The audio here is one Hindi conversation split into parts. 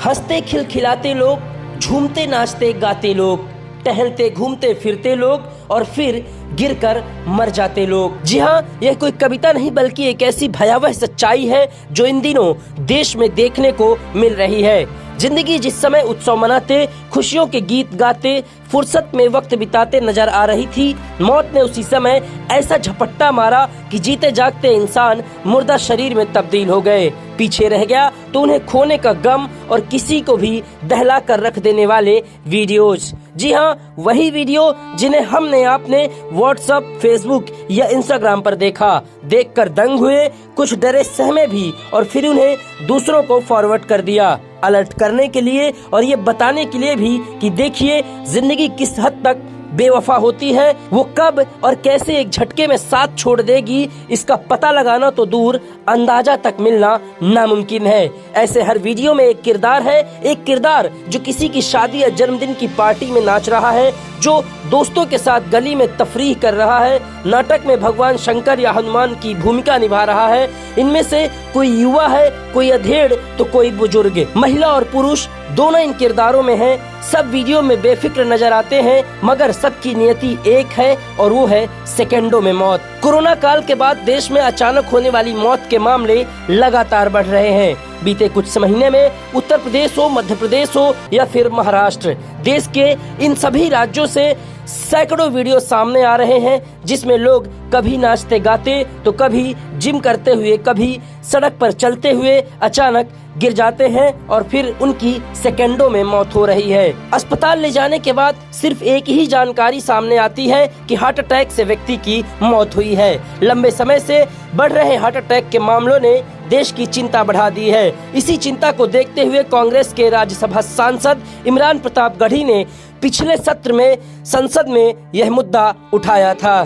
हंसते खिलखिलाते लोग, झूमते नाचते गाते लोग, टहलते घूमते फिरते लोग और फिर गिरकर मर जाते लोग। जी हाँ, यह कोई कविता नहीं बल्कि एक ऐसी भयावह सच्चाई है जो इन दिनों देश में देखने को मिल रही है। जिंदगी जिस समय उत्सव मनाते, खुशियों के गीत गाते, फुर्सत में वक्त बिताते नजर आ रही थी, मौत ने उसी समय ऐसा झपट्टा मारा कि जीते जागते इंसान मुर्दा शरीर में तब्दील हो गए। पीछे रह गया तो उन्हें खोने का गम और किसी को भी दहला कर रख देने वाले वीडियोज। जी हाँ, वही वीडियो जिन्हें हमने आपने व्हाट्सएप, फेसबुक या इंस्टाग्राम पर देखा, देखकर दंग हुए, कुछ डरे सहमे भी और फिर उन्हें दूसरों को फॉरवर्ड कर दिया, अलर्ट करने के लिए और ये बताने के लिए भी कि देखिए जिंदगी किस हद तक बेवफा होती है, वो कब और कैसे एक झटके में साथ छोड़ देगी, इसका पता लगाना तो दूर, अंदाजा तक मिलना नामुमकिन है। ऐसे हर वीडियो में एक किरदार है, एक किरदार जो किसी की शादी या जन्मदिन की पार्टी में नाच रहा है, जो दोस्तों के साथ गली में तफरीह कर रहा है, नाटक में भगवान शंकर या हनुमान की भूमिका निभा रहा है। इनमें से कोई युवा है, कोई अधेड़ तो कोई बुजुर्ग, महिला और पुरुष दोनों इन किरदारों में हैं। सब वीडियो में बेफिक्र नजर आते हैं, मगर सबकी नियति एक है और वो है सेकंडों में मौत। कोरोना काल के बाद देश में अचानक होने वाली मौत के मामले लगातार बढ़ रहे हैं। बीते कुछ महीने में उत्तर प्रदेश हो, मध्य प्रदेश हो या फिर महाराष्ट्र, देश के इन सभी राज्यों से सैकड़ों वीडियो सामने आ रहे हैं जिसमें लोग कभी नाचते गाते तो कभी जिम करते हुए, कभी सड़क पर चलते हुए अचानक गिर जाते हैं और फिर उनकी सेकंडों में मौत हो रही है। अस्पताल ले जाने के बाद सिर्फ एक ही जानकारी सामने आती है कि हार्ट अटैक से व्यक्ति की मौत हुई है। लंबे समय से बढ़ रहे हार्ट अटैक के मामलों ने देश की चिंता बढ़ा दी है। इसी चिंता को देखते हुए कांग्रेस के राज्यसभा सांसद इमरान प्रताप गढ़ी ने पिछले सत्र में संसद में यह मुद्दा उठाया था।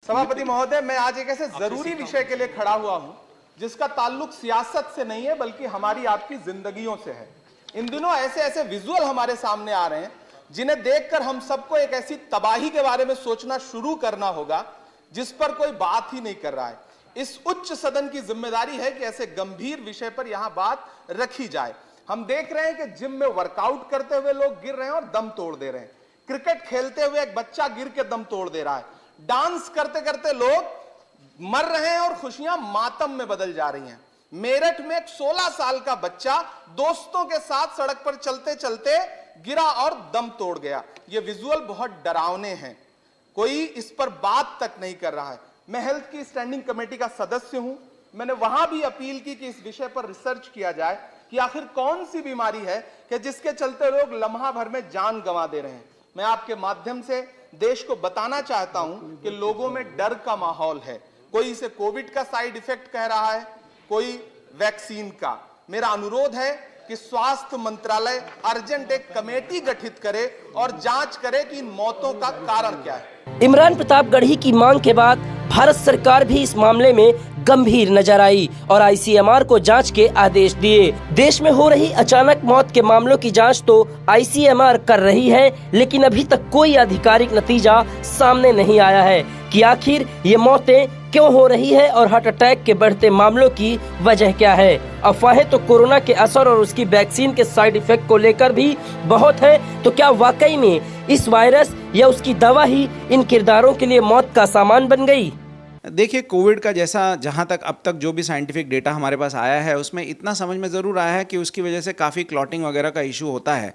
सभापति महोदय, मैं आज एक ऐसे जरूरी विषय के लिए खड़ा हुआ हूं जिसका ताल्लुक सियासत से नहीं है बल्कि हमारी आपकी जिंदगियों से है। इन दिनों ऐसे ऐसे विजुअल हमारे सामने आ रहे हैं जिन्हें देखकर हम सबको एक ऐसी तबाही के बारे में सोचना शुरू करना होगा जिस पर कोई बात ही नहीं कर रहा है। इस उच्च सदन की जिम्मेदारी है कि ऐसे गंभीर विषय पर यहां बात रखी जाए। हम देख रहे हैं कि जिम में वर्कआउट करते हुए लोग गिर रहे हैं और दम तोड़ दे रहे हैं। क्रिकेट खेलते हुए एक बच्चा गिर के दम तोड़ दे रहा है। डांस करते करते लोग मर रहे हैं और खुशियां मातम में बदल जा रही हैं। मेरठ में एक 16 साल का बच्चा दोस्तों के साथ सड़क पर चलते चलते गिरा और दम तोड़ गया। ये विजुअल बहुत डरावने हैं, कोई इस पर बात तक नहीं कर रहा है। मैं हेल्थ की स्टैंडिंग कमेटी का सदस्य हूं। मैंने वहां भी अपील की कि इस विषय पर रिसर्च किया जाए कि आखिर कौन सी बीमारी है कि जिसके चलते लोग लम्हा भर में जान गंवा दे रहे हैं। मैं आपके माध्यम से देश को बताना चाहता हूं कि लोगों में डर का माहौल है। कोई इसे कोविड का साइड इफेक्ट कह रहा है, कोई वैक्सीन का। मेरा अनुरोध है कि स्वास्थ्य मंत्रालय अर्जेंट एक कमेटी गठित करे और जांच करे कि इन मौतों का कारण क्या है। इमरान प्रताप गढ़ी की मांग के बाद भारत सरकार भी इस मामले में गंभीर नजर आई और आईसीएमआर को जांच के आदेश दिए। देश में हो रही अचानक मौत के मामलों की जांच तो आईसीएमआर कर रही है, लेकिन अभी तक कोई आधिकारिक नतीजा सामने नहीं आया है कि आखिर ये मौतें क्यों हो रही है और हार्ट अटैक के बढ़ते मामलों की वजह क्या है। अफवाहें तो कोरोना के असर और उसकी वैक्सीन के साइड इफेक्ट को लेकर भी बहुत है, तो क्या वाकई में इस वायरस या उसकी दवा ही इन किरदारों के लिए मौत का सामान बन गई? देखिए, कोविड का जैसा जहाँ तक अब तक जो भी साइंटिफिक डेटा हमारे पास आया है उसमें इतना समझ में ज़रूर आया है कि उसकी वजह से काफ़ी क्लॉटिंग वगैरह का इशू होता है।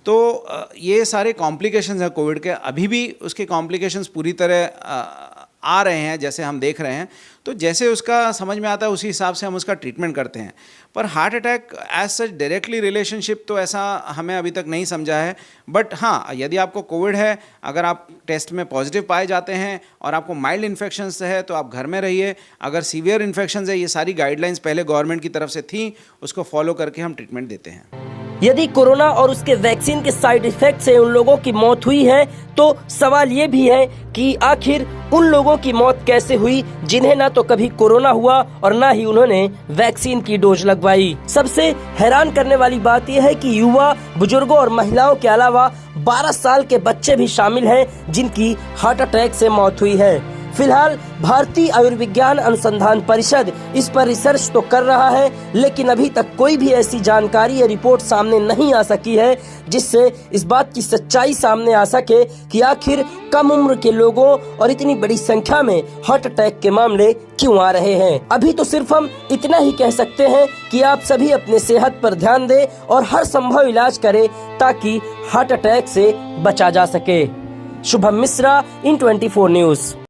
तो ये सारे कॉम्प्लिकेशंस हैं कोविड के, अभी भी उसके कॉम्प्लिकेशंस पूरी तरह आ रहे हैं जैसे हम देख रहे हैं। तो जैसे उसका समझ में आता है उसी हिसाब से हम उसका ट्रीटमेंट करते हैं। पर heart attack as such directly relationship तो ऐसा हमें अभी तक नहीं समझा है। बट हाँ, यदि आपको कोविड है, अगर आप टेस्ट में पॉजिटिव पाए जाते हैं और आपको माइल्ड इन्फेक्शंस है तो आप घर में रहिए। अगर सीवियर इन्फेक्शंस है, ये सारी गाइडलाइंस पहले गवर्नमेंट की तरफ से थी, उसको फॉलो करके हम ट्रीटमेंट देते हैं। यदि कोरोना और उसके वैक्सीन के साइड इफेक्ट से उन लोगों की मौत हुई है तो सवाल ये भी है कि आखिर उन लोगों की मौत कैसे हुई जिन्हें ना तो कभी कोरोना हुआ और ना ही उन्होंने वैक्सीन की डोज लगवाई। सबसे हैरान करने वाली बात यह है कि युवा, बुजुर्गों और महिलाओं के अलावा 12 साल के बच्चे भी शामिल हैं जिनकी हार्ट अटैक से मौत हुई है। फिलहाल भारतीय आयुर्विज्ञान अनुसंधान परिषद इस पर रिसर्च तो कर रहा है, लेकिन अभी तक कोई भी ऐसी जानकारी या रिपोर्ट सामने नहीं आ सकी है जिससे इस बात की सच्चाई सामने आ सके कि आखिर कम उम्र के लोगों और इतनी बड़ी संख्या में हार्ट अटैक के मामले क्यों आ रहे हैं। अभी तो सिर्फ हम इतना ही कह सकते हैं कि आप सभी अपने सेहत पर ध्यान दें और हर संभव इलाज करें ताकि हार्ट अटैक से बचा जा सके। शुभम मिश्रा, इन 24 न्यूज।